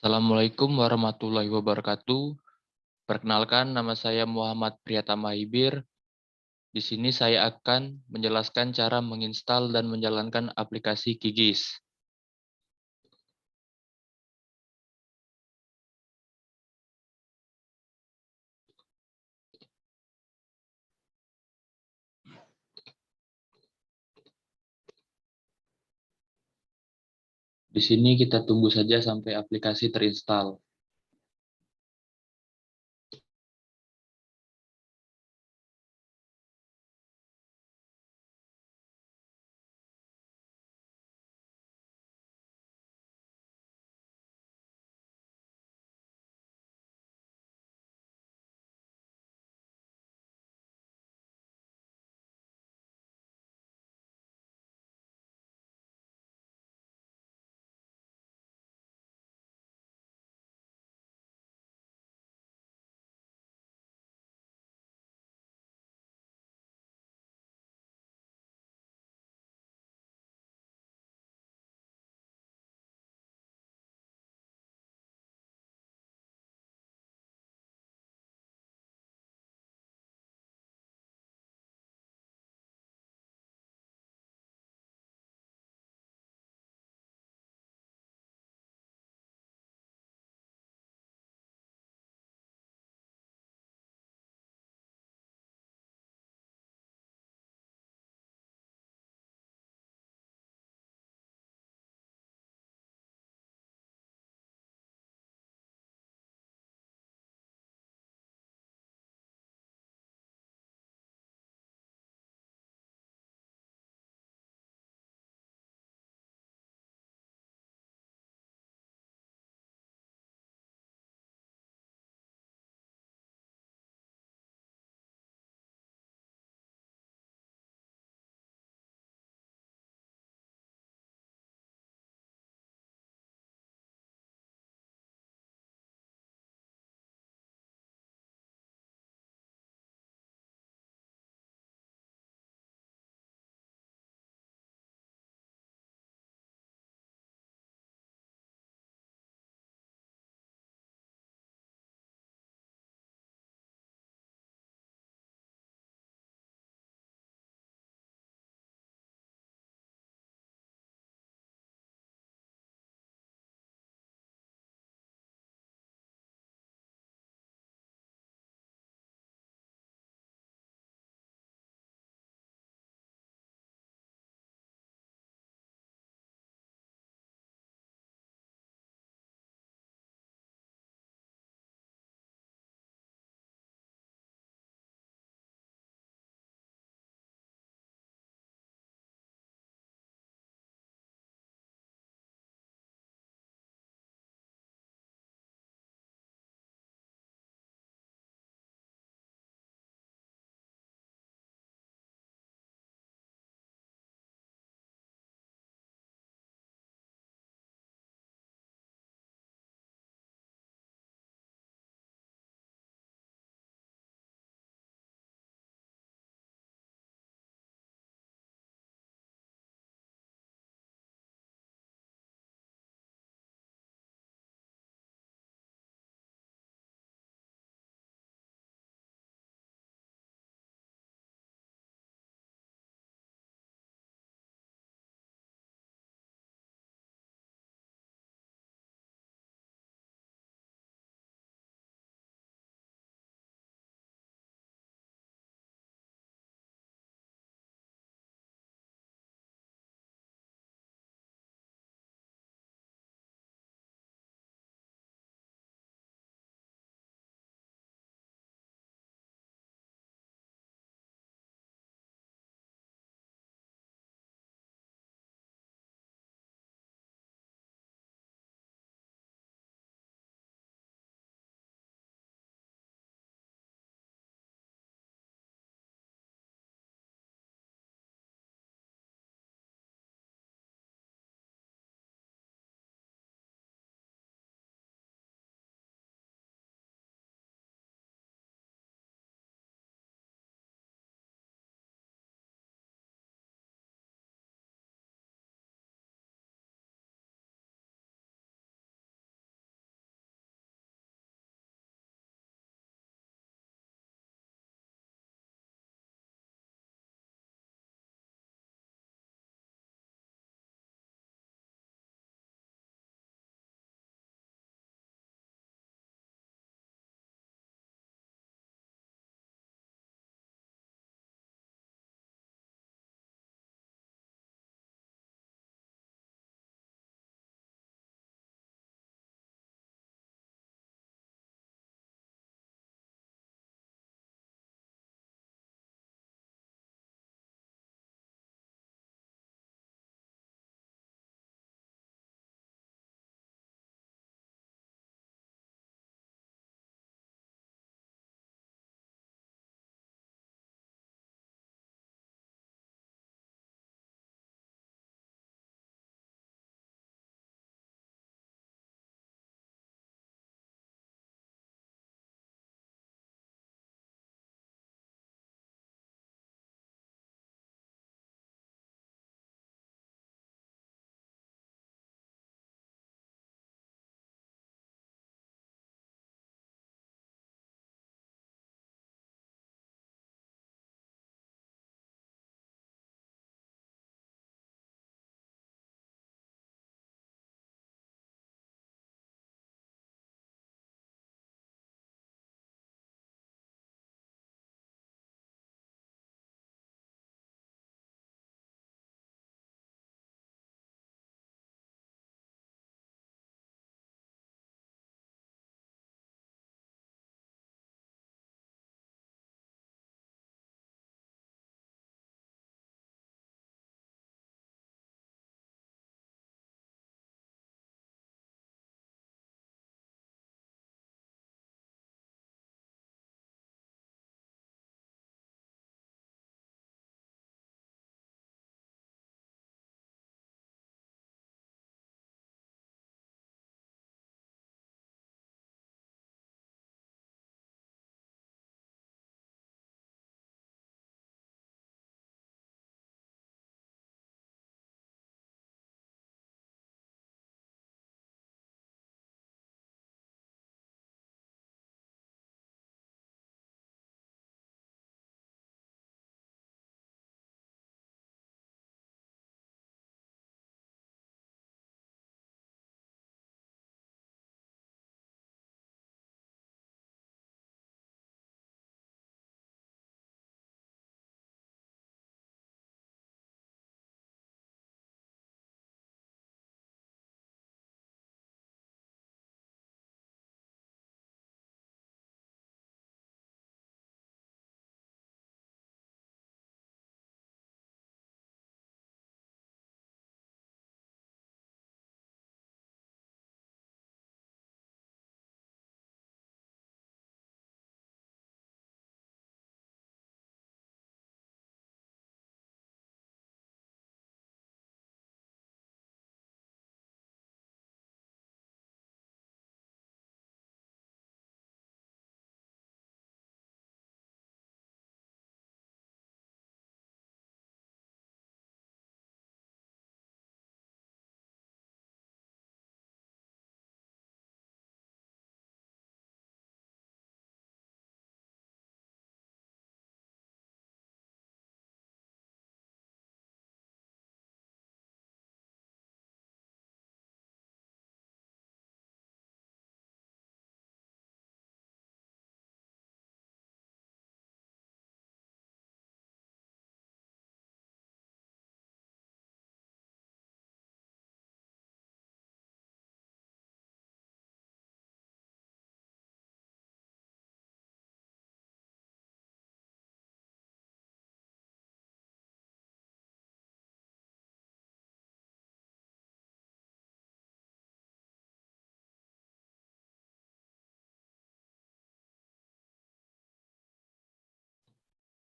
Assalamualaikum warahmatullahi wabarakatuh. Perkenalkan, nama saya Muhammad Priyatama Hibir. Di sini saya akan menjelaskan cara menginstal dan menjalankan aplikasi Kigis. Di sini kita tunggu saja sampai aplikasi terinstall.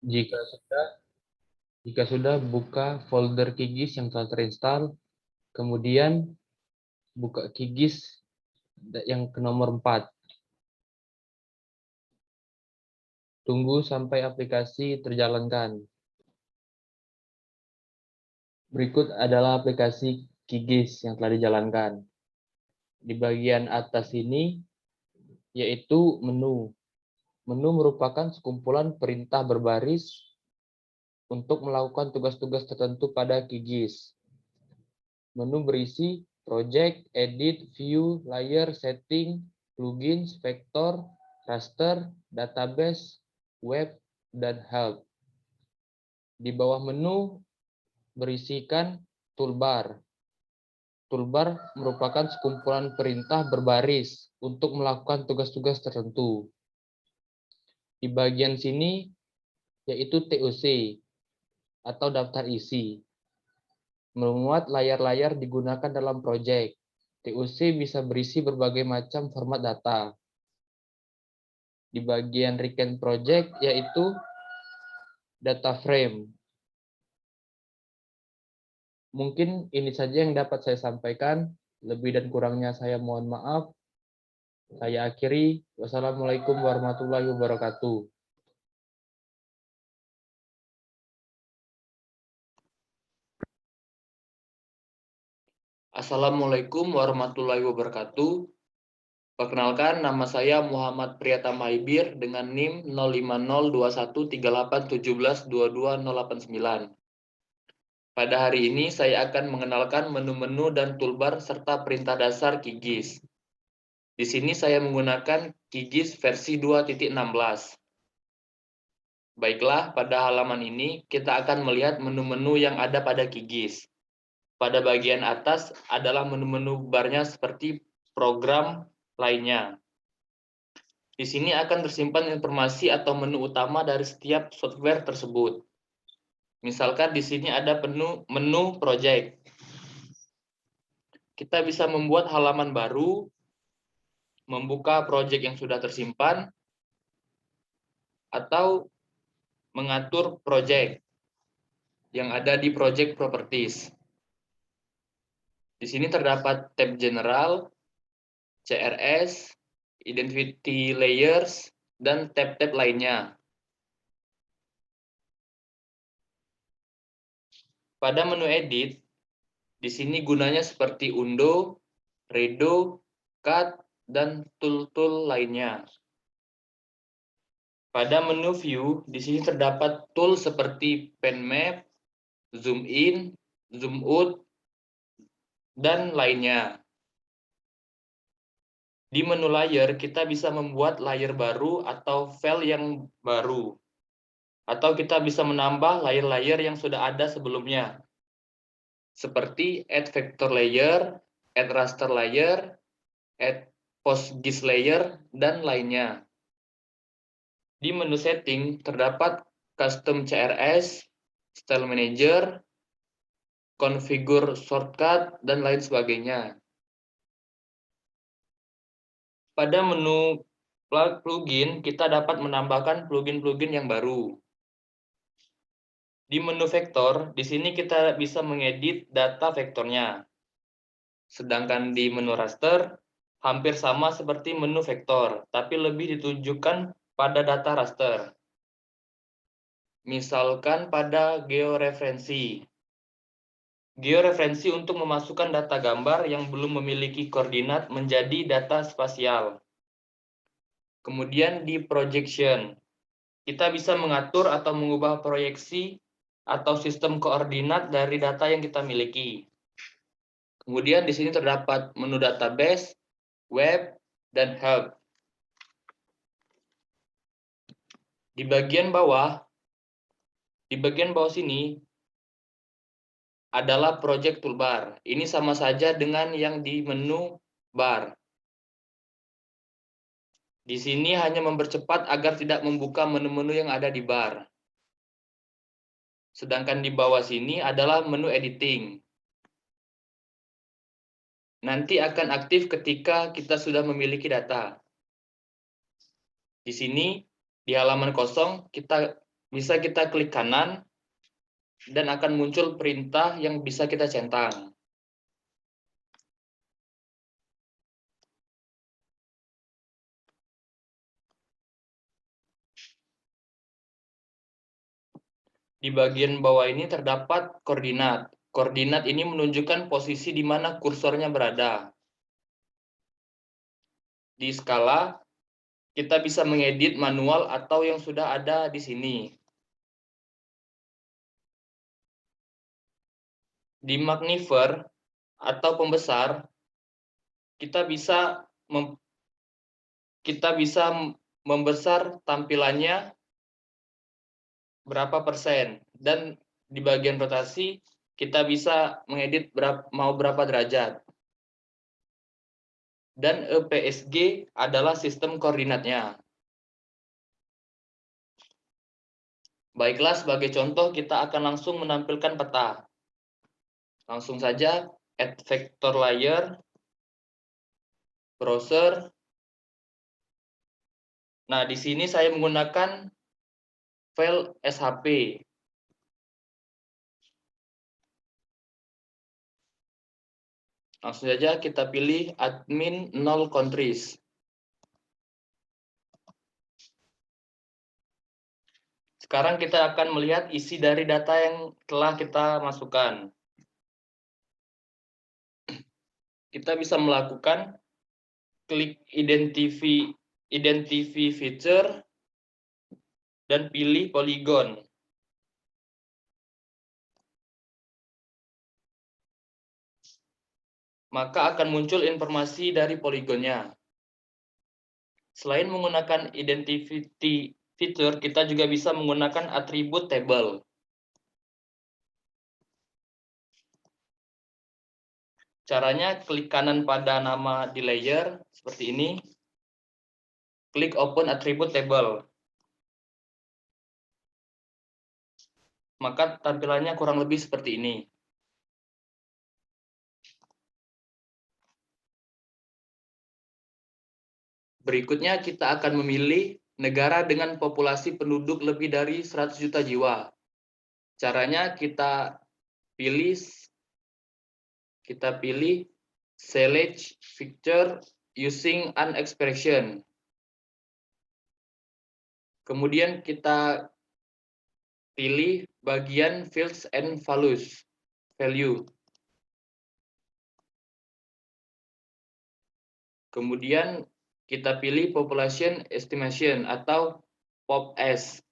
Jika sudah, buka folder QGIS yang telah terinstall, kemudian buka QGIS yang ke nomor 4. Tunggu sampai aplikasi terjalankan. Berikut adalah aplikasi QGIS yang telah dijalankan. Di bagian atas ini yaitu menu. Menu merupakan sekumpulan perintah berbaris untuk melakukan tugas-tugas tertentu pada QGIS. Menu berisi project, edit, view, layer, setting, plugins, vektor, raster, database, web, dan help. Di bawah menu berisikan toolbar. Toolbar merupakan sekumpulan perintah berbaris untuk melakukan tugas-tugas tertentu. Di bagian sini yaitu TOC atau daftar isi. Memuat layar-layar digunakan dalam proyek. TOC bisa berisi berbagai macam format data. Di bagian Recent Project yaitu data frame. Mungkin ini saja yang dapat saya sampaikan. Lebih dan kurangnya saya mohon maaf. Saya akhiri. Wassalamualaikum warahmatullahi wabarakatuh. Assalamualaikum warahmatullahi wabarakatuh. Perkenalkan, nama saya Muhammad Priyatama Maibir dengan NIM 050213172289. Pada hari ini saya akan mengenalkan menu-menu dan toolbar serta perintah dasar QGIS. Di sini saya menggunakan QGIS versi 2.16. Baiklah, pada halaman ini kita akan melihat menu-menu yang ada pada QGIS. Pada bagian atas adalah menu-menu barnya seperti program lainnya. Di sini akan tersimpan informasi atau menu utama dari setiap software tersebut. Misalkan di sini ada menu project. Kita bisa membuat halaman baru, membuka project yang sudah tersimpan, atau mengatur project yang ada di project properties. Di sini terdapat tab general, CRS, identity layers, dan tab-tab lainnya. Pada menu edit, di sini gunanya seperti undo, redo, cut, dan tool-tool lainnya. Pada menu view, di sini terdapat tool seperti pen map, zoom in, zoom out, dan lainnya. Di menu layer, kita bisa membuat layer baru atau file yang baru. Atau kita bisa menambah layer-layer yang sudah ada sebelumnya. Seperti add vector layer, add raster layer, add PostGIS layer, dan lainnya. Di menu setting terdapat custom CRS, style manager, configure shortcut, dan lain sebagainya. Pada menu plugin, kita dapat menambahkan plugin-plugin yang baru. Di menu vektor, di sini kita bisa mengedit data vektornya. Sedangkan di menu raster, hampir sama seperti menu vektor, tapi lebih ditujukan pada data raster. Misalkan pada georeferensi. Georeferensi untuk memasukkan data gambar yang belum memiliki koordinat menjadi data spasial. Kemudian di projection, kita bisa mengatur atau mengubah proyeksi atau sistem koordinat dari data yang kita miliki. Kemudian di sini terdapat menu database, web, dan help. Di bagian bawah sini adalah project toolbar. Ini sama saja dengan yang di menu bar. Di sini hanya mempercepat agar tidak membuka menu-menu yang ada di bar. Sedangkan di bawah sini adalah menu editing. Nanti akan aktif ketika kita sudah memiliki data. Di sini, di halaman kosong, kita bisa kita klik kanan dan akan muncul perintah yang bisa kita centang. Di bagian bawah ini terdapat koordinat. Koordinat ini menunjukkan posisi di mana kursornya berada. Di skala, kita bisa mengedit manual atau yang sudah ada di sini. Di magnifier atau pembesar, kita bisa membesar tampilannya berapa persen, dan di bagian rotasi kita bisa mengedit mau berapa derajat. Dan EPSG adalah sistem koordinatnya. Baiklah, sebagai contoh kita akan langsung menampilkan peta. Langsung saja add vector layer, browser. Nah, di sini saya menggunakan file SHP. Langsung saja kita pilih admin 0 countries. Sekarang kita akan melihat isi dari data yang telah kita masukkan. Kita bisa melakukan klik identify feature dan pilih polygon. Maka akan muncul informasi dari poligonnya. Selain menggunakan identify feature, kita juga bisa menggunakan atribut table. Caranya klik kanan pada nama di layer seperti ini. Klik open attribute table. Maka tampilannya kurang lebih seperti ini. Berikutnya kita akan memilih negara dengan populasi penduduk lebih dari 100 juta jiwa. Caranya kita pilih select feature using an expression. Kemudian kita pilih bagian fields and value. Kemudian kita pilih population estimation atau POPS.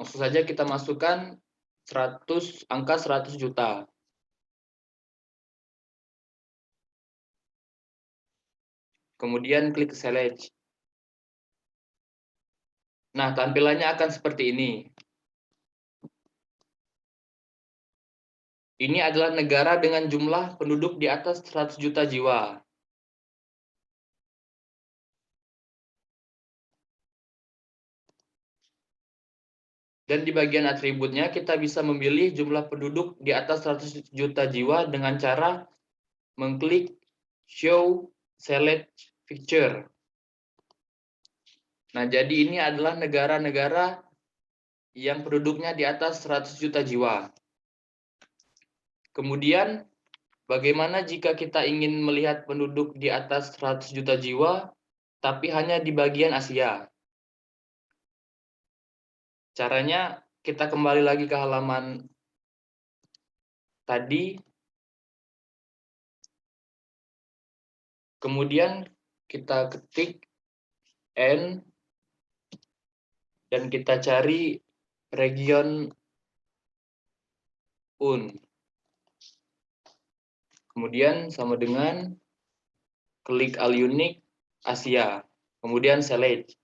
Langsung saja kita masukkan angka 100 juta. Kemudian klik select. Nah, tampilannya akan seperti ini. Ini adalah negara dengan jumlah penduduk di atas 100 juta jiwa. Dan di bagian atributnya kita bisa memilih jumlah penduduk di atas 100 juta jiwa dengan cara mengklik show select feature. Nah, jadi ini adalah negara-negara yang penduduknya di atas 100 juta jiwa. Kemudian, bagaimana jika kita ingin melihat penduduk di atas 100 juta jiwa, tapi hanya di bagian Asia? Caranya, kita kembali lagi ke halaman tadi. Kemudian, kita ketik N, dan kita cari region UN. Kemudian sama dengan klik all unique Asia. Kemudian select.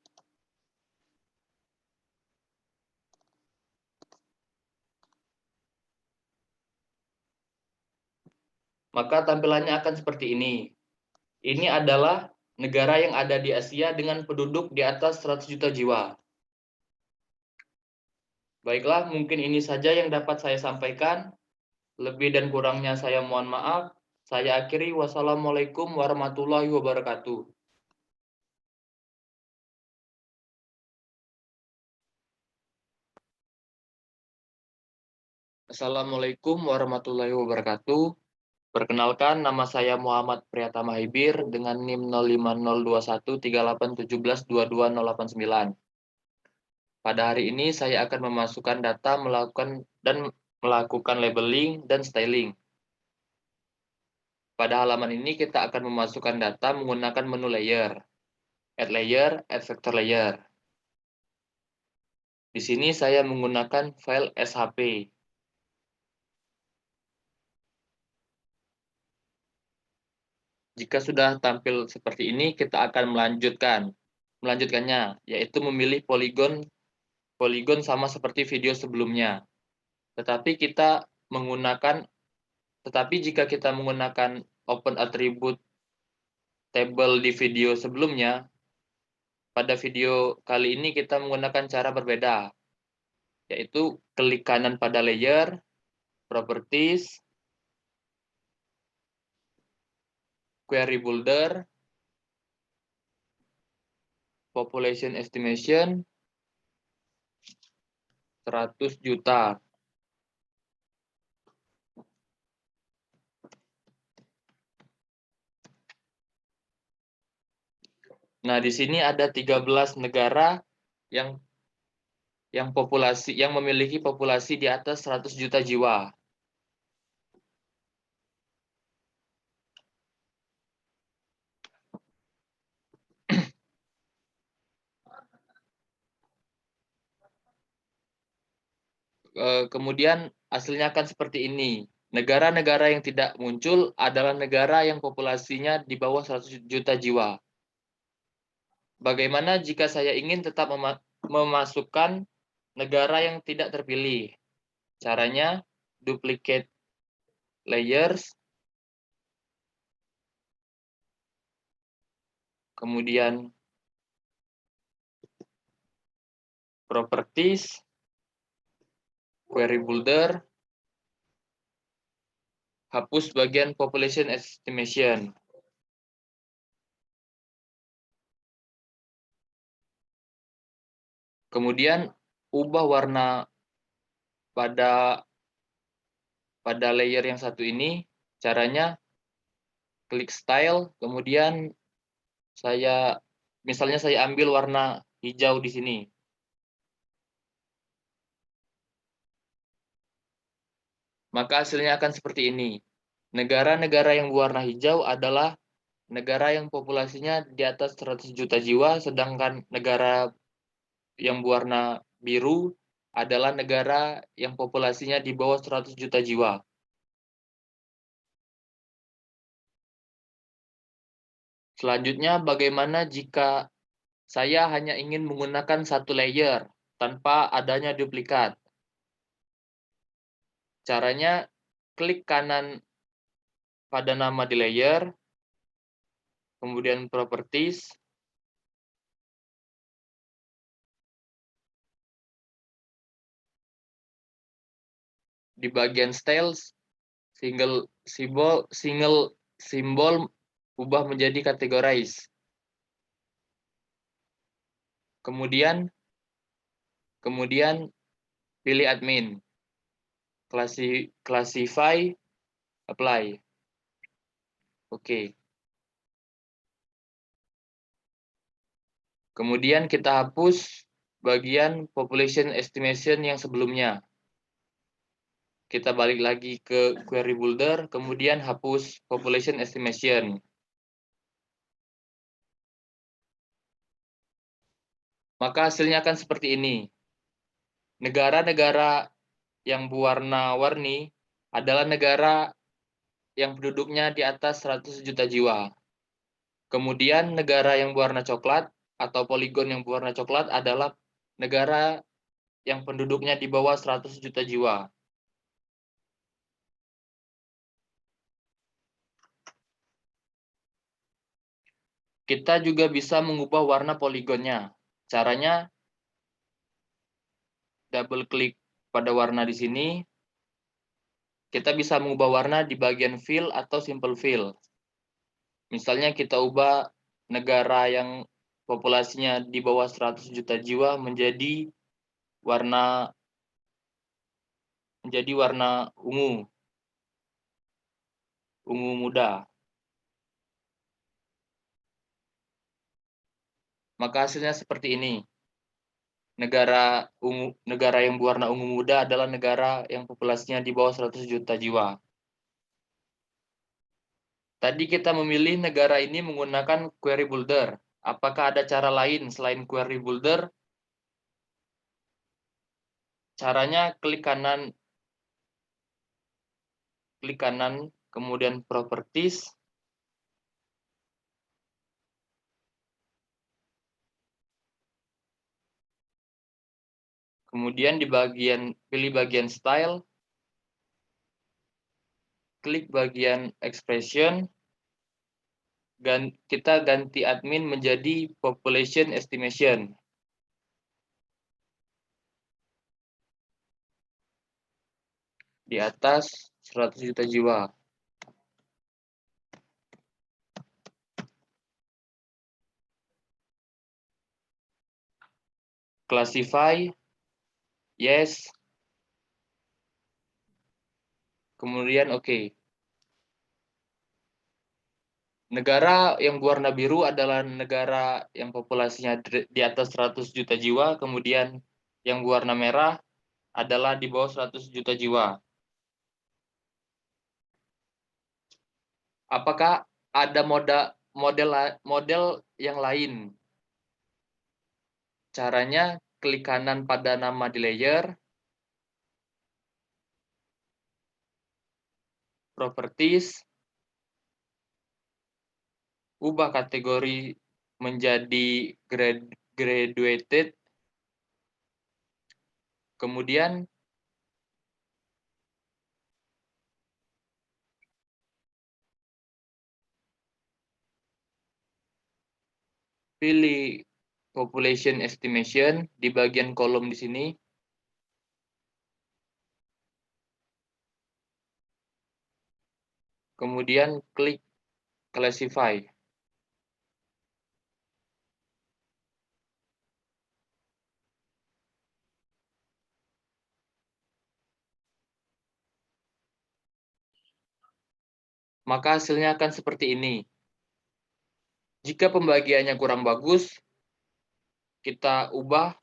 Maka tampilannya akan seperti ini. Ini adalah negara yang ada di Asia dengan penduduk di atas 100 juta jiwa. Baiklah, mungkin ini saja yang dapat saya sampaikan. Lebih dan kurangnya saya mohon maaf. Saya akhiri. Wassalamualaikum warahmatullahi wabarakatuh. Assalamualaikum warahmatullahi wabarakatuh. Perkenalkan, nama saya Muhammad Priyatama Hibir dengan NIM 05021387112289. Pada hari ini saya akan memasukkan data melakukan labeling dan styling. Pada halaman ini kita akan memasukkan data menggunakan menu layer, add vector layer. Di sini saya menggunakan file SHP. Jika sudah tampil seperti ini, kita akan melanjutkannya, yaitu memilih poligon sama seperti video sebelumnya. Tetapi jika kita menggunakan open attribute table di video sebelumnya, pada video kali ini kita menggunakan cara berbeda, yaitu klik kanan pada layer, properties, query builder, population estimation, 100 juta. Nah, di sini ada 13 negara yang memiliki populasi di atas 100 juta jiwa. Kemudian hasilnya akan seperti ini. Negara-negara yang tidak muncul adalah negara yang populasinya di bawah 100 juta jiwa. Bagaimana jika saya ingin tetap memasukkan negara yang tidak terpilih? Caranya, duplicate layers, kemudian properties, query builder, hapus bagian population estimation. Kemudian ubah warna pada layer yang satu ini. Caranya klik style, kemudian misalnya saya ambil warna hijau di sini. Maka hasilnya akan seperti ini. Negara-negara yang berwarna hijau adalah negara yang populasinya di atas 100 juta jiwa, sedangkan negara yang berwarna biru adalah negara yang populasinya di bawah 100 juta jiwa. Selanjutnya, bagaimana jika saya hanya ingin menggunakan satu layer tanpa adanya duplikat? Caranya, klik kanan pada nama di layer, kemudian properties, di bagian styles, simbol ubah menjadi categorize. Kemudian pilih admin, classify, apply. Oke. Kemudian kita hapus bagian population estimation yang sebelumnya. Kita balik lagi ke query builder, kemudian hapus population estimation. Maka hasilnya akan seperti ini. Negara-negara yang berwarna-warni adalah negara yang penduduknya di atas 100 juta jiwa. Kemudian negara yang berwarna coklat atau poligon yang berwarna coklat adalah negara yang penduduknya di bawah 100 juta jiwa. Kita juga bisa mengubah warna poligonnya. Caranya, double klik pada warna di sini. kita bisa mengubah warna di bagian fill atau simple fill. Misalnya kita ubah negara yang populasinya di bawah 100 juta jiwa menjadi warna ungu muda. Maka hasilnya seperti ini. Negara yang berwarna ungu muda adalah negara yang populasinya di bawah 100 juta jiwa. Tadi kita memilih negara ini menggunakan query builder. Apakah ada cara lain selain query builder? Caranya klik kanan, kemudian properties, kemudian pilih bagian style, klik bagian expression, dan kita ganti admin menjadi population estimation. Di atas 100 juta jiwa. Classify, yes, kemudian oke. Negara yang berwarna biru adalah negara yang populasinya di atas 100 juta jiwa, kemudian yang berwarna merah adalah di bawah 100 juta jiwa. Apakah ada model yang lain? Caranya klik kanan pada nama di layer, properties, ubah kategori menjadi graduated, kemudian pilih population estimation di bagian kolom di sini. Kemudian klik classify. Maka hasilnya akan seperti ini. Jika pembagiannya kurang bagus, kita ubah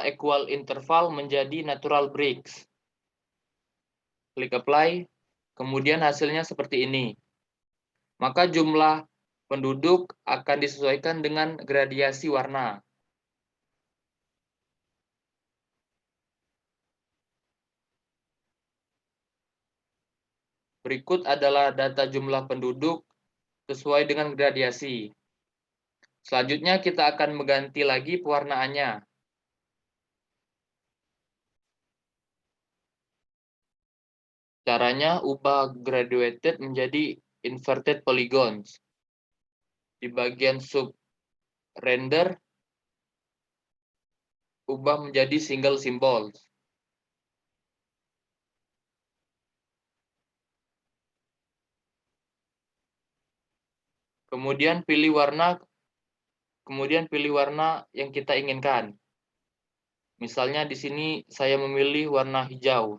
equal interval menjadi natural breaks. Klik apply, kemudian hasilnya seperti ini. Maka jumlah penduduk akan disesuaikan dengan gradiasi warna. Berikut adalah data jumlah penduduk sesuai dengan gradiasi. Selanjutnya kita akan mengganti lagi pewarnaannya. Caranya ubah graduated menjadi inverted polygons. Di bagian sub render, ubah menjadi single symbols. Kemudian pilih warna yang kita inginkan. Misalnya di sini saya memilih warna hijau.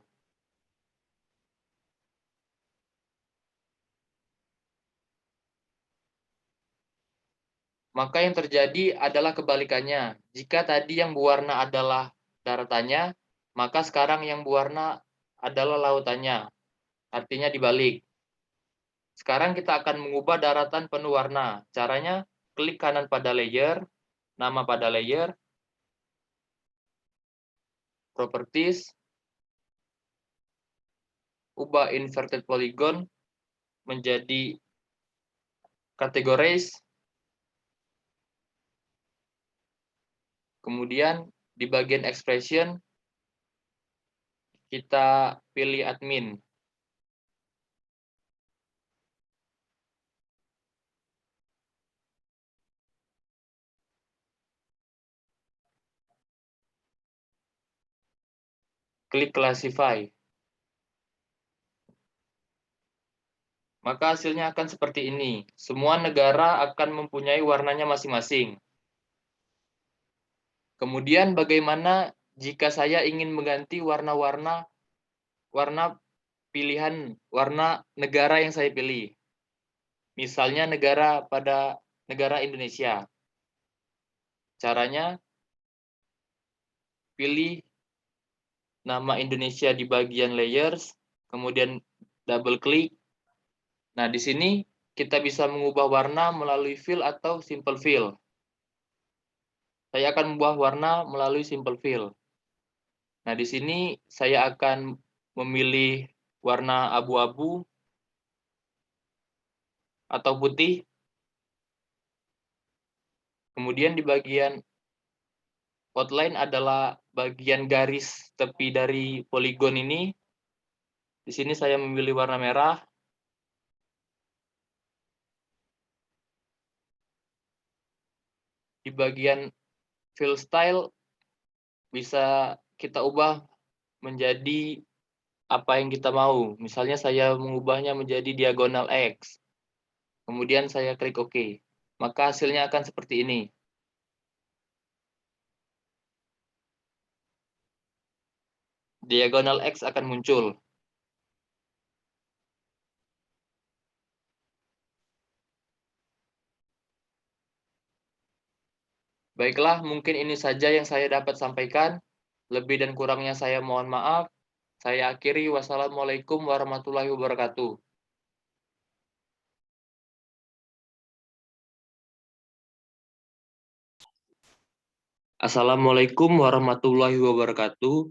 Maka yang terjadi adalah kebalikannya. Jika tadi yang berwarna adalah daratannya, maka sekarang yang berwarna adalah lautannya. Artinya dibalik. Sekarang kita akan mengubah daratan penuh warna. Caranya, klik kanan pada layer, nama pada layer, properties, ubah inverted polygon menjadi categorize, kemudian di bagian expression, kita pilih admin. klik classify. Maka hasilnya akan seperti ini. Semua negara akan mempunyai warnanya masing-masing. Kemudian bagaimana jika saya ingin mengganti warna pilihan warna negara yang saya pilih? Misalnya negara Indonesia. Caranya, pilih nama Indonesia di bagian layers, kemudian double klik. Nah, di sini kita bisa mengubah warna melalui fill atau simple fill. Saya akan mengubah warna melalui simple fill. Nah, di sini saya akan memilih warna abu-abu atau putih. Kemudian di bagian outline adalah bagian garis tepi dari poligon ini. Di sini saya memilih warna merah. Di bagian fill style bisa kita ubah menjadi apa yang kita mau. Misalnya saya mengubahnya menjadi diagonal X. Kemudian saya klik OK. Maka hasilnya akan seperti ini. Diagonal X akan muncul. Baiklah, mungkin ini saja yang saya dapat sampaikan. Lebih dan kurangnya saya mohon maaf. Saya akhiri. Wassalamualaikum warahmatullahi wabarakatuh. Assalamualaikum warahmatullahi wabarakatuh.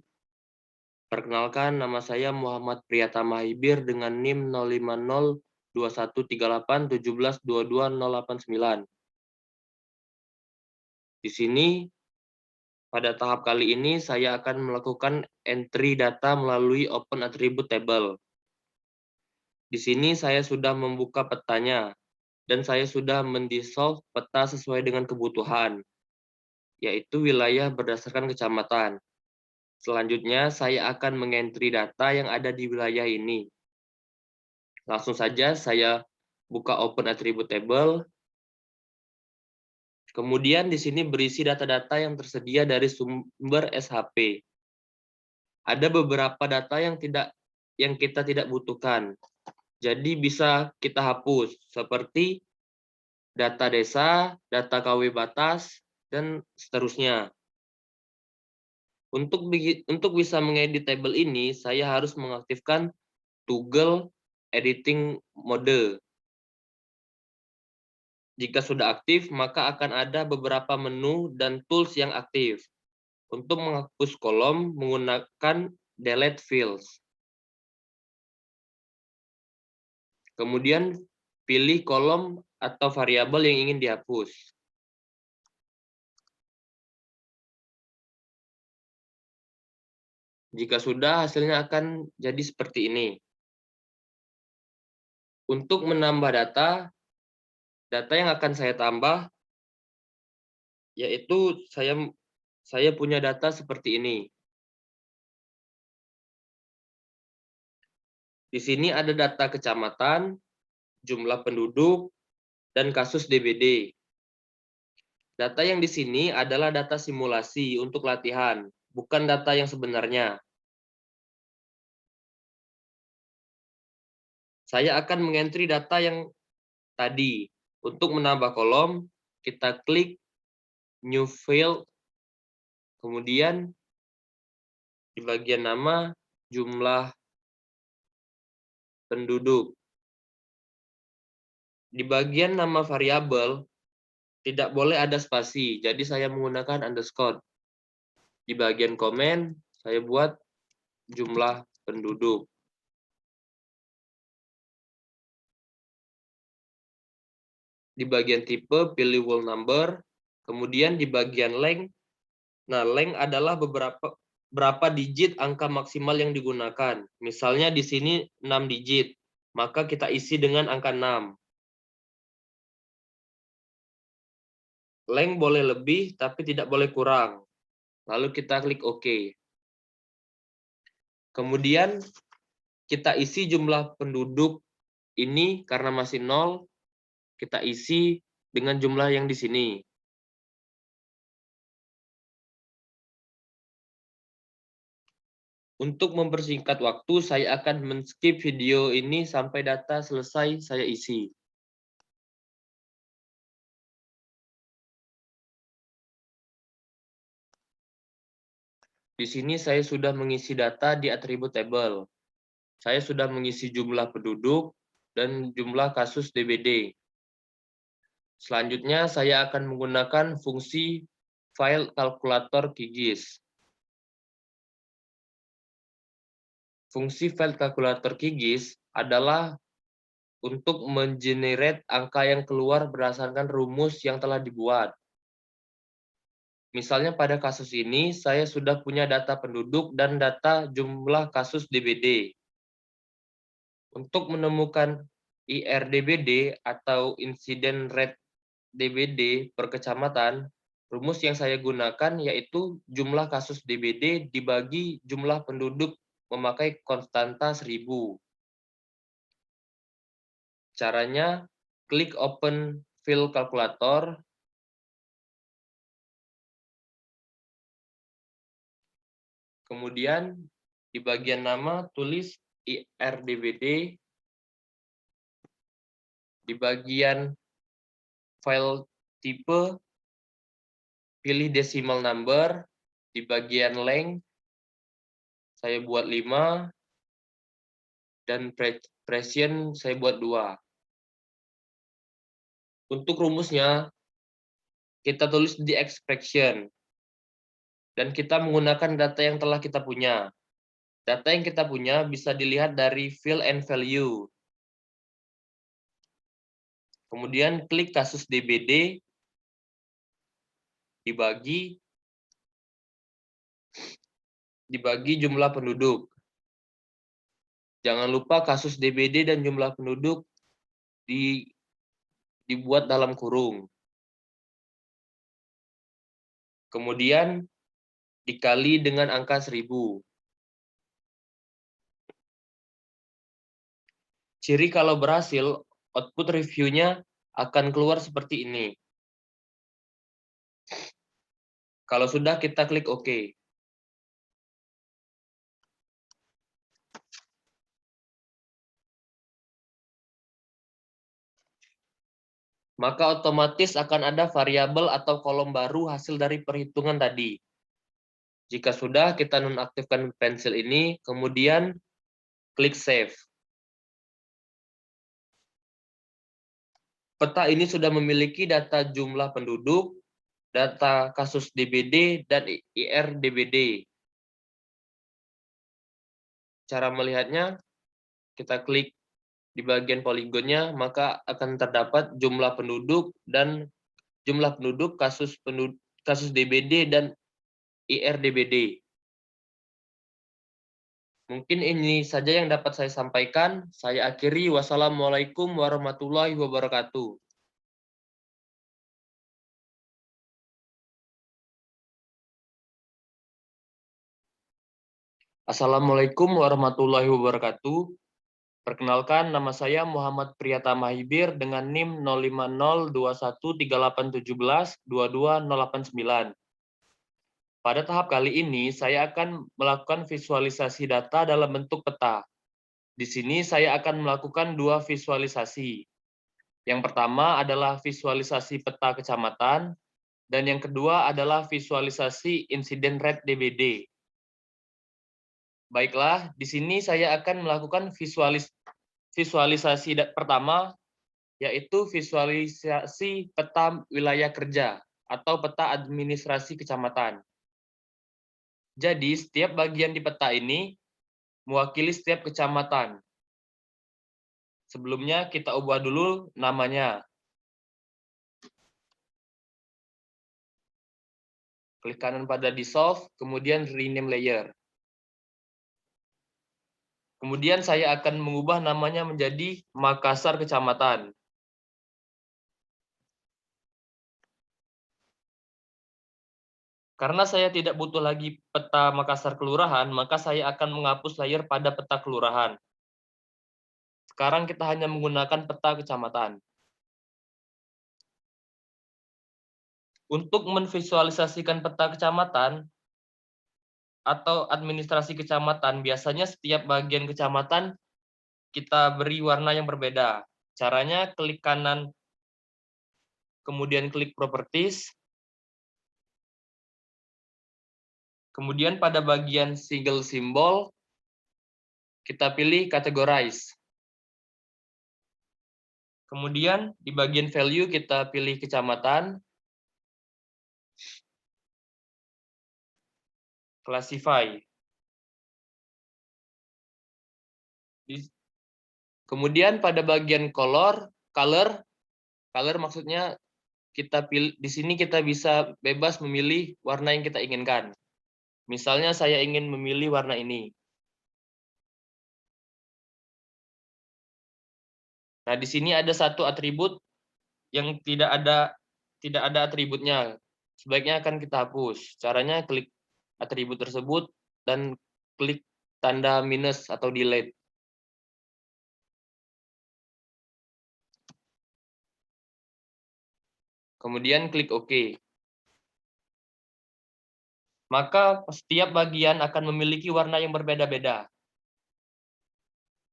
Perkenalkan, nama saya Muhammad Priyatama Hibir dengan NIM 0502138172289. Di sini, pada tahap kali ini saya akan melakukan entry data melalui Open Attribute Table. Di sini saya sudah membuka petanya, dan saya sudah mendissolve peta sesuai dengan kebutuhan, yaitu wilayah berdasarkan kecamatan. Selanjutnya, saya akan mengentry data yang ada di wilayah ini. Langsung saja saya buka Open Attribute Table. Kemudian di sini berisi data-data yang tersedia dari sumber SHP. Ada beberapa data yang kita tidak butuhkan. Jadi bisa kita hapus, seperti data desa, data KW batas, dan seterusnya. Untuk bisa mengedit tabel ini, saya harus mengaktifkan toggle editing mode. Jika sudah aktif, maka akan ada beberapa menu dan tools yang aktif. Untuk menghapus kolom, menggunakan delete fields. Kemudian pilih kolom atau variabel yang ingin dihapus. Jika sudah, hasilnya akan jadi seperti ini. Untuk menambah data yang akan saya tambah, yaitu saya punya data seperti ini. Di sini ada data kecamatan, jumlah penduduk, dan kasus DBD. Data yang di sini adalah data simulasi untuk latihan, bukan data yang sebenarnya. Saya akan mengentry data yang tadi. Untuk menambah kolom, kita klik New Field, kemudian di bagian nama, jumlah penduduk. Di bagian nama variabel, tidak boleh ada spasi, jadi saya menggunakan underscore. Di bagian komen, saya buat jumlah penduduk. Di bagian tipe, pilih whole number. Kemudian di bagian length, nah length adalah berapa digit angka maksimal yang digunakan. Misalnya di sini 6 digit, maka kita isi dengan angka 6. Length boleh lebih, tapi tidak boleh kurang. Lalu kita klik OK. Kemudian kita isi jumlah penduduk ini karena masih 0, kita isi dengan jumlah yang di sini. Untuk mempersingkat waktu, saya akan men-skip video ini sampai data selesai saya isi. Di sini saya sudah mengisi data di atribut table. Saya sudah mengisi jumlah penduduk dan jumlah kasus DBD. Selanjutnya saya akan menggunakan fungsi file kalkulator QGIS. Fungsi file kalkulator QGIS adalah untuk mengenerate angka yang keluar berdasarkan rumus yang telah dibuat. Misalnya pada kasus ini, saya sudah punya data penduduk dan data jumlah kasus DBD. Untuk menemukan IRDBD atau Incident Rate DBD per kecamatan, rumus yang saya gunakan yaitu jumlah kasus DBD dibagi jumlah penduduk memakai konstanta 1000. Caranya, klik Open File Calculator, kemudian di bagian nama tulis IRDBD, di bagian file tipe pilih decimal number, di bagian length saya buat 5 dan precision saya buat 2. Untuk rumusnya kita tulis di expression dan kita menggunakan data yang telah kita punya. Data yang kita punya bisa dilihat dari fill and value. Kemudian klik kasus DBD, dibagi jumlah penduduk. Jangan lupa kasus DBD dan jumlah penduduk dibuat dalam kurung. Kemudian dikali dengan angka 1000. Ciri kalau berhasil, output reviewnya akan keluar seperti ini. Kalau sudah, kita klik OK. Maka otomatis akan ada variabel atau kolom baru hasil dari perhitungan tadi. Jika sudah, kita nonaktifkan pensil ini, kemudian klik Save. Peta ini sudah memiliki data jumlah penduduk, data kasus DBD, dan IRDBD. Cara melihatnya, kita klik di bagian poligonnya, maka akan terdapat jumlah penduduk dan jumlah penduduk, kasus DBD, dan IRDBD. Mungkin ini saja yang dapat saya sampaikan. Saya akhiri. Wassalamualaikum warahmatullahi wabarakatuh. Assalamualaikum warahmatullahi wabarakatuh. Perkenalkan, nama saya Muhammad Priyata Mahibir dengan NIM 050213817-22089. Pada tahap kali ini, saya akan melakukan visualisasi data dalam bentuk peta. Di sini saya akan melakukan 2 visualisasi. Yang pertama adalah visualisasi peta kecamatan, dan yang kedua adalah visualisasi incident rate DBD. Baiklah, di sini saya akan melakukan visualisasi pertama, yaitu visualisasi peta wilayah kerja atau peta administrasi kecamatan. Jadi, setiap bagian di peta ini mewakili setiap kecamatan. Sebelumnya, kita ubah dulu namanya. Klik kanan pada Dissolve, kemudian Rename Layer. Kemudian saya akan mengubah namanya menjadi Makassar Kecamatan. Karena saya tidak butuh lagi peta Makassar kelurahan, maka saya akan menghapus layer pada peta kelurahan. Sekarang kita hanya menggunakan peta kecamatan. Untuk menvisualisasikan peta kecamatan atau administrasi kecamatan, biasanya setiap bagian kecamatan kita beri warna yang berbeda. Caranya klik kanan, kemudian klik properties, kemudian pada bagian single symbol, kita pilih categorize. Kemudian di bagian value kita pilih kecamatan, classify. Kemudian pada bagian color maksudnya kita pilih di sini, kita bisa bebas memilih warna yang kita inginkan. Misalnya saya ingin memilih warna ini. Nah, di sini ada satu atribut yang tidak ada atributnya. Sebaiknya akan kita hapus. Caranya klik atribut tersebut dan klik tanda minus atau delete. Kemudian klik OK. Maka setiap bagian akan memiliki warna yang berbeda-beda.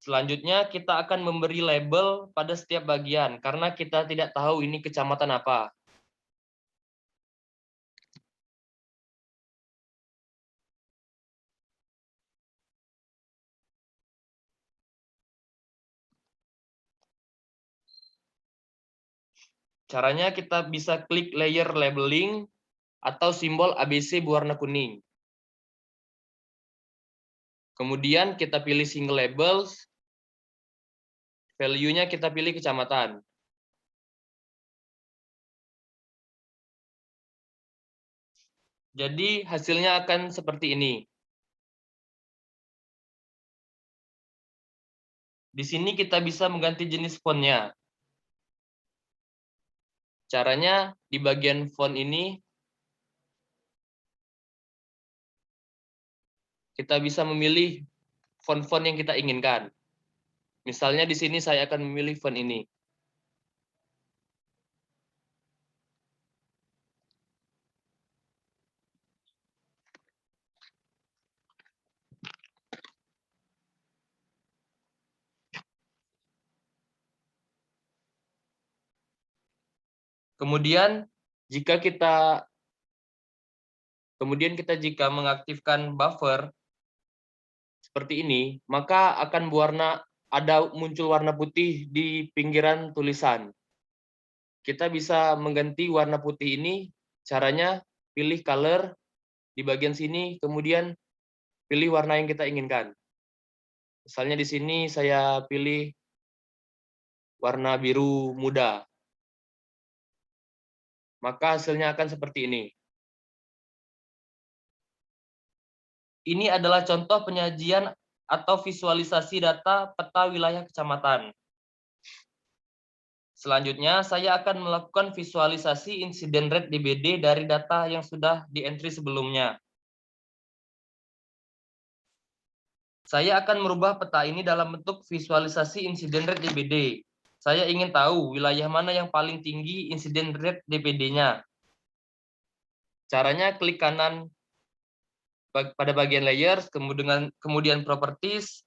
Selanjutnya kita akan memberi label pada setiap bagian karena kita tidak tahu ini kecamatan apa. Caranya kita bisa klik layer labeling atau simbol ABC berwarna kuning. Kemudian kita pilih single labels, value-nya kita pilih kecamatan. Jadi hasilnya akan seperti ini. Di sini kita bisa mengganti jenis font-nya. Caranya di bagian font ini kita bisa memilih font-font yang kita inginkan. Misalnya di sini saya akan memilih font ini. Kemudian jika mengaktifkan buffer seperti ini, maka akan muncul warna putih di pinggiran tulisan. Kita bisa mengganti warna putih ini, caranya pilih color di bagian sini, kemudian pilih warna yang kita inginkan. Misalnya di sini saya pilih warna biru muda. Maka hasilnya akan seperti ini. Ini adalah contoh penyajian atau visualisasi data peta wilayah kecamatan. Selanjutnya, saya akan melakukan visualisasi insiden rate DBD dari data yang sudah di-entry sebelumnya. Saya akan merubah peta ini dalam bentuk visualisasi insiden rate DBD. Saya ingin tahu wilayah mana yang paling tinggi insiden rate DBD-nya. Caranya klik kanan pada bagian layers, kemudian properties,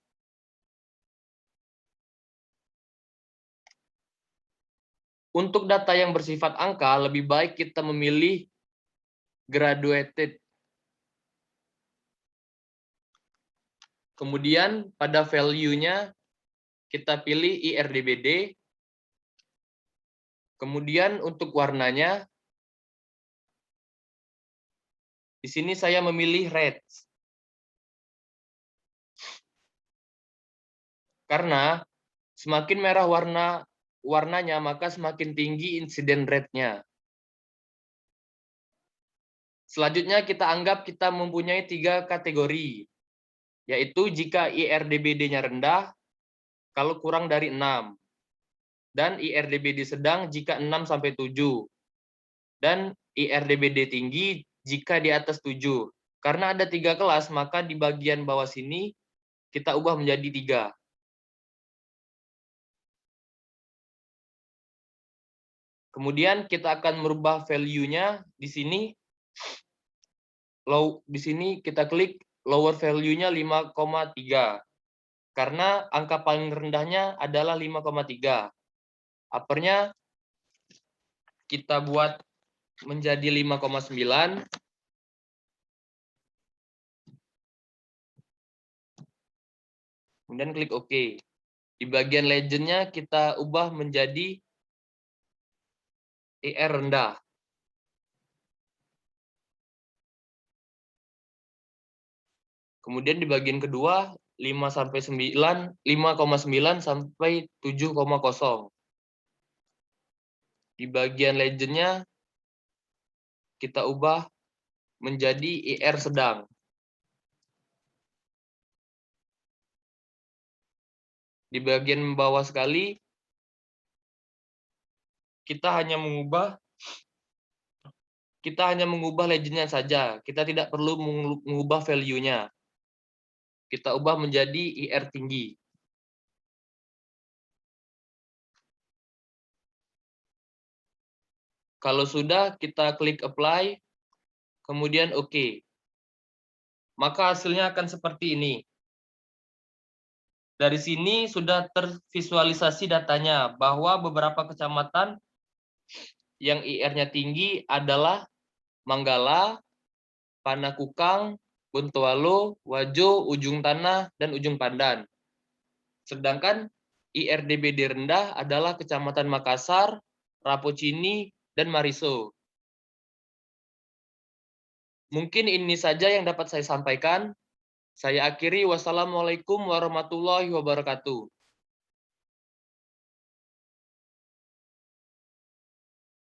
untuk data yang bersifat angka, lebih baik kita memilih graduated. Kemudian pada value-nya kita pilih IRDBD. Kemudian untuk warnanya, di sini saya memilih red. Karena semakin merah warnanya, maka semakin tinggi insiden rate-nya. Selanjutnya kita anggap kita mempunyai 3 kategori, yaitu jika IRDBD-nya rendah, kalau kurang dari 6, dan IRDBD sedang jika 6 sampai 7, dan IRDBD tinggi jika di atas 7. Karena ada 3 kelas, maka di bagian bawah sini kita ubah menjadi 3. Kemudian kita akan merubah value-nya di sini. Di sini kita klik lower value-nya 5,3. Karena angka paling rendahnya adalah 5,3. Upper-nya kita buat menjadi 5,9. Kemudian klik OK. Di bagian legend-nya kita ubah menjadi ER rendah. Kemudian di bagian kedua 5,9 sampai 7,0. Di bagian legend-nya kita ubah menjadi ER sedang. Di bagian bawah sekali kita hanya mengubah legend-nya saja. Kita tidak perlu mengubah value-nya. Kita ubah menjadi IR tinggi. Kalau sudah, kita klik apply, kemudian OK. Maka hasilnya akan seperti ini. Dari sini sudah tervisualisasi datanya bahwa beberapa kecamatan yang IR-nya tinggi adalah Manggala, Panakukang, Bontoalo, Wajo, Ujung Tanah, dan Ujung Pandan. Sedangkan IRDBD rendah adalah Kecamatan Makassar, Rapocini, dan Mariso. Mungkin ini saja yang dapat saya sampaikan. Saya akhiri, wassalamualaikum warahmatullahi wabarakatuh.